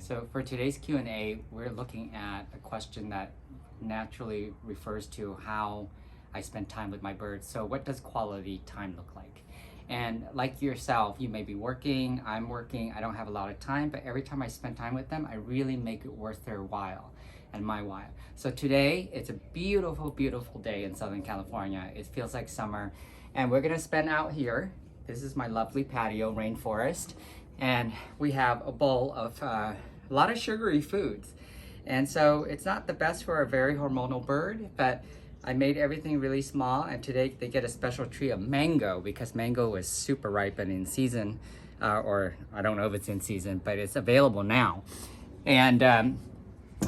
So for today's Q&A, we're looking at a question that naturally refers to how I spend time with my birds. So what does quality time look like? And like yourself, you may be working, I'm working, I don't have a lot of time, but every time I spend time with them, I really make it worth their while and my while. So today, it's a beautiful, beautiful day in Southern California. It feels like summer, and we're gonna spend out here. This is my lovely patio, rainforest, and we have a bowl of a lot of sugary foods. And so it's not the best for a very hormonal bird, but I made everything really small, and today they get a special treat of mango because mango is super ripe and in season, or I don't know if it's in season, but it's available now. And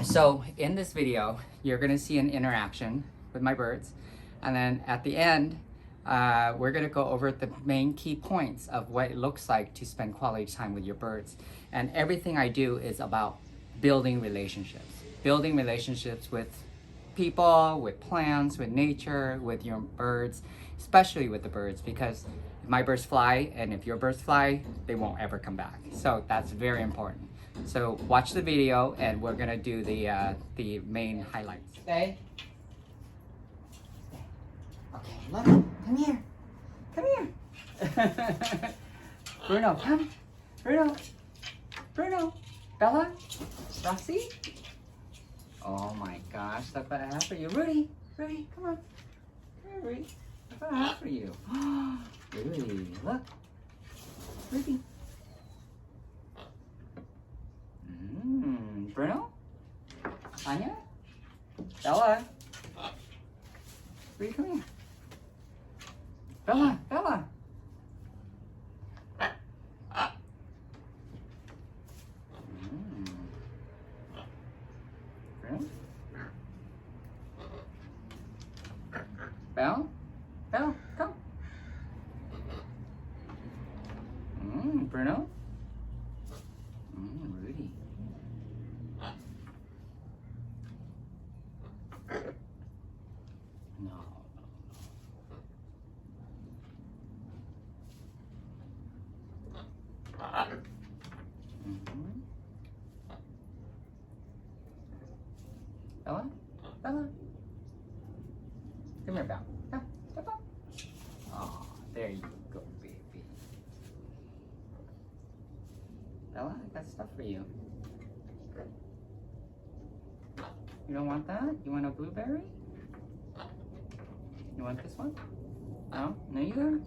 so in this video, you're gonna see an interaction with my birds, and then at the end, we're gonna go over the main key points of what it looks like to spend quality time with your birds. And everything I do is about building relationships with people, with plants, with nature, with your birds, especially with the birds, because if my birds fly and if your birds fly, they won't ever come back. So that's very important. So watch the video and we're gonna do the main highlights. Stay. Okay, look, come here. Come here. Bruno, come. Bruno. Bella. Roxy. Oh my gosh, look what I have for you. Rudy, come on. Come here, Rudy. Look what I have for you. Rudy, look. Rudy. Bruno? Anya? Bella? Rudy, come here. Bella. Bruno? Belle, come. Bruno? Rudy. No. Bella? Come here, Belle. Come, step up. Oh, there you go, baby. Bella, I got stuff for you. You don't want that? You want a blueberry? You want this one? No? Neither?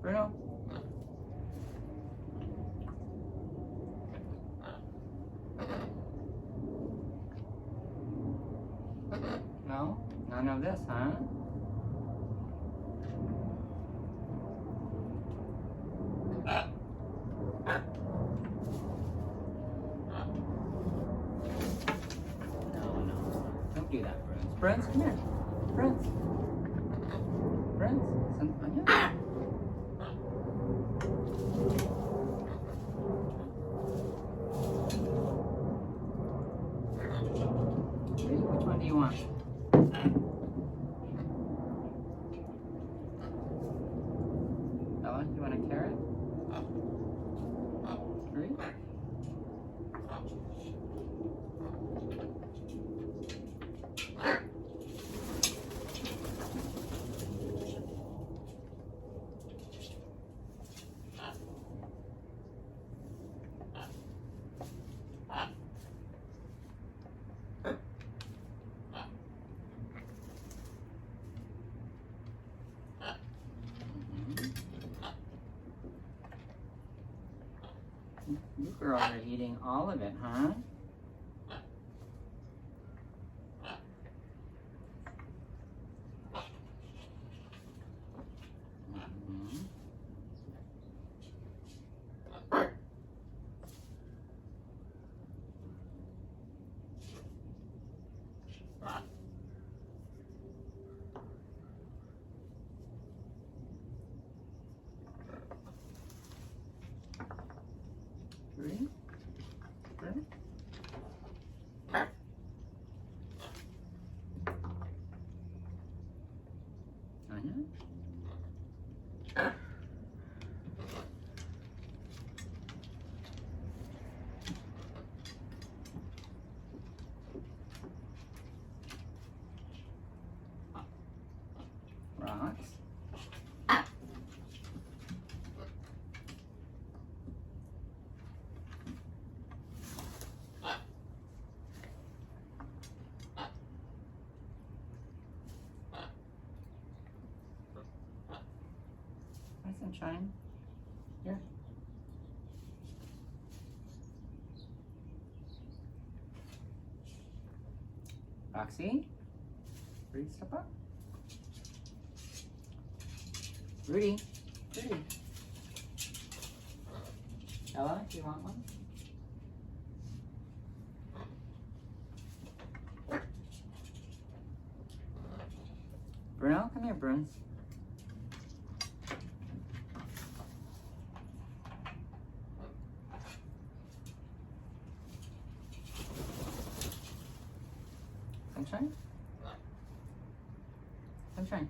Bruno? No? None of this, huh? No. Don't do that, Bruns. Come here. Bruns. Anya? Which one do you want? Ella, you want a carrot? Three? You girls are eating all of it, huh? Ready? Anya? Rox. Hi, Sunshine. Here. Roxy, Rudy, step up. Rudy, Rudy. Ella, do you want one? Bruno, come here, Bruns. Sunshine? Sunshine.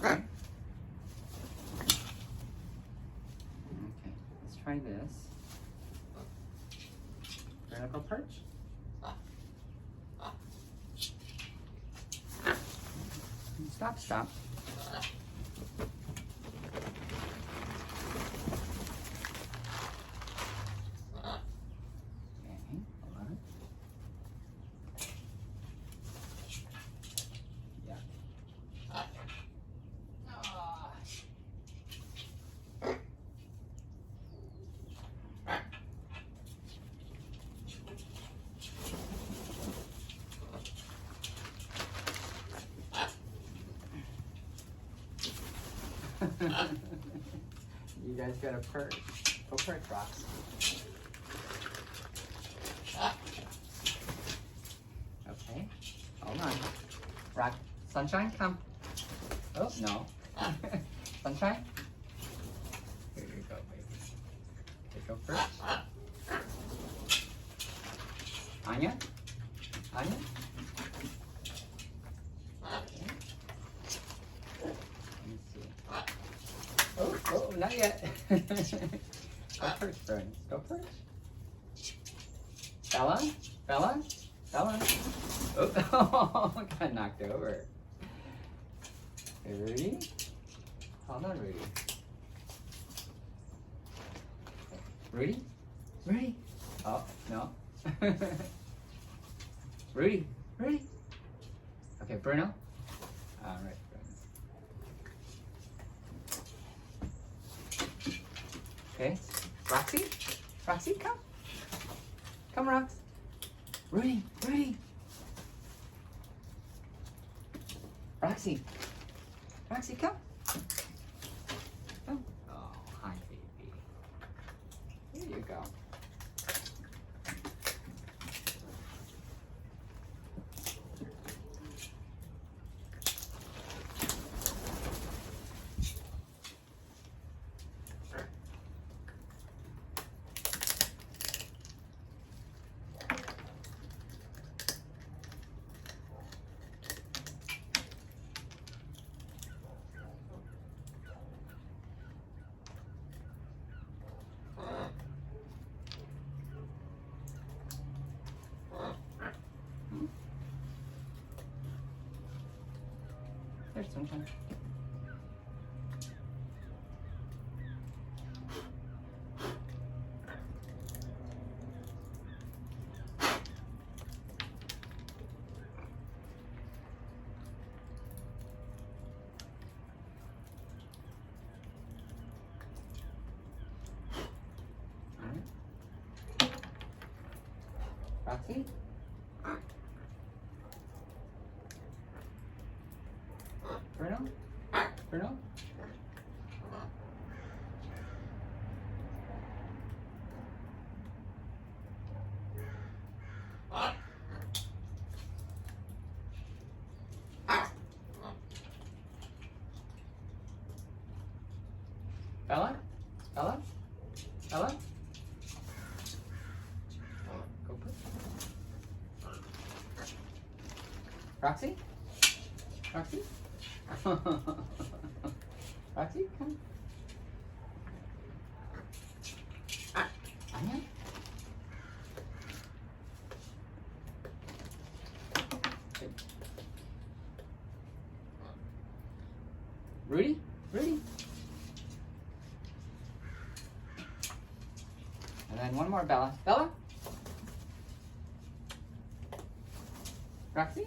Okay, let's try this. Vertical perch. Stop, stop. You guys got a perch. Go perch, Rox. Okay, hold on. Rock, Sunshine, come. Oh, no. Sunshine? Here you go, baby. Here, go perch. Anya? Anya? Oh, not yet. Go perch, friends. Go perch. Bella? Bella? Bella? Oh, got knocked over. Hey, Rudy? Hold on, Rudy. Rudy? Rudy? Oh, no. Rudy? Rudy? Okay, Bruno? All right. Okay, Roxy? Roxy, come. Come, Rox. Rudy, Rudy. Roxy. Roxy, come. Come. Oh, hi, baby. Here you go. There's Sunshine. Roxy? Bruno? Bruno? Bella? Bella? Bella? Go put. Roxy? Roxy? Roxy, come. Anya? Rudy? Rudy? And then one more, Bella. Bella? Roxy?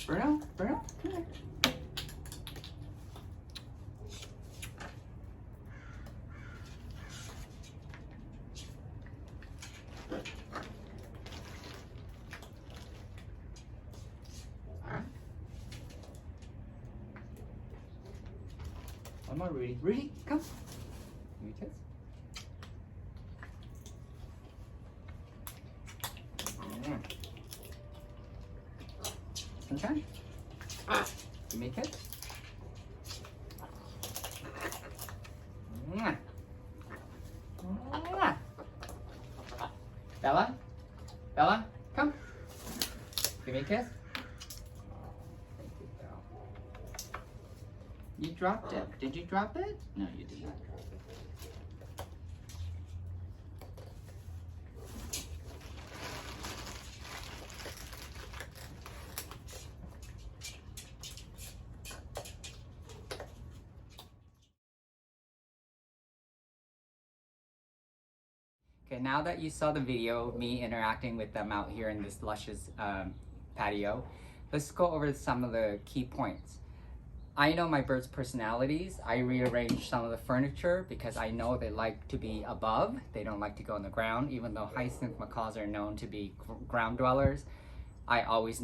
Bruno? Bruno? Come here. One more, Rudy. Rudy, come. Give me a kiss. Sunshine? Give me a kiss. Bella? Bella, come. Give me a kiss. Thank you, Bella. You dropped it. Did you drop it? No, you did not. Okay, now that you saw the video of me interacting with them out here in this luscious patio, let's go over some of the key points. I know my birds' personalities. I rearrange some of the furniture because I know they like to be above. They don't like to go on the ground, even though hyacinth macaws are known to be ground dwellers. I always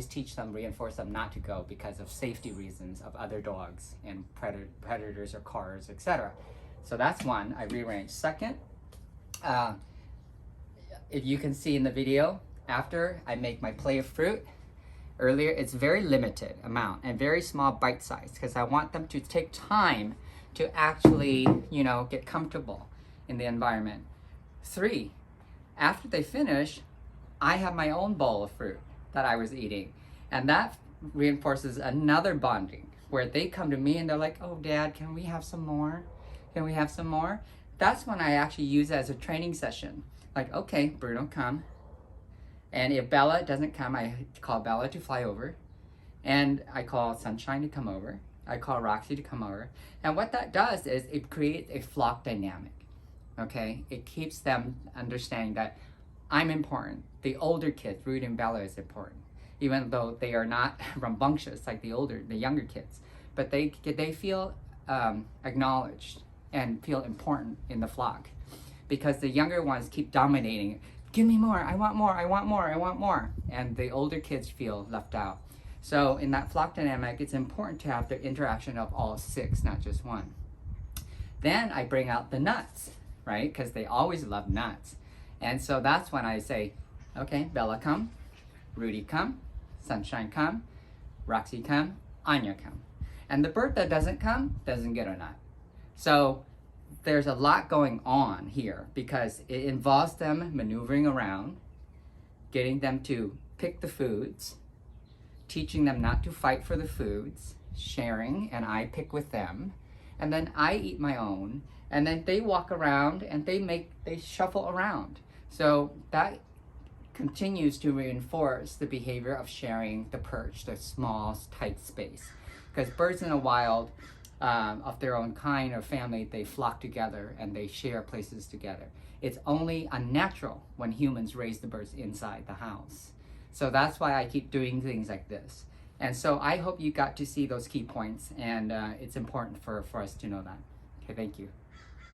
teach them, reinforce them not to go because of safety reasons of other dogs and predators or cars, etc. So that's one, I rearrange. Second, if you can see in the video, after I make my play of fruit, earlier, it's very limited amount and very small bite size because I want them to take time to actually, get comfortable in the environment. 3, after they finish, I have my own bowl of fruit that I was eating, and that reinforces another bonding where they come to me and they're like, oh, Dad, can we have some more? Can we have some more? That's when I actually use it as a training session. Like, okay, Bruno, come. And if Bella doesn't come, I call Bella to fly over. And I call Sunshine to come over. I call Roxy to come over. And what that does is it creates a flock dynamic, okay? It keeps them understanding that I'm important. The older kids, Rudy and Bella, is important, even though they are not rambunctious like the younger kids. But they feel acknowledged and feel important in the flock because the younger ones keep dominating. Give me more, I want more, I want more, I want more. And the older kids feel left out. So in that flock dynamic, it's important to have the interaction of all 6, not just one. Then I bring out the nuts, right? Because they always love nuts. And so that's when I say, okay, Bella, come. Rudy, come. Sunshine, come. Roxy, come. Anya, come. And the bird that doesn't come doesn't get a nut. So there's a lot going on here because it involves them maneuvering around, getting them to pick the foods, teaching them not to fight for the foods, sharing, and I pick with them, and then I eat my own, and then they walk around and they shuffle around. So that continues to reinforce the behavior of sharing the perch, the small, tight space. Because birds in the wild, of their own kind or family, they flock together and they share places together. It's only unnatural when humans raise the birds inside the house. So that's why I keep doing things like this. And so I hope you got to see those key points, and it's important for us to know that. Okay, thank you.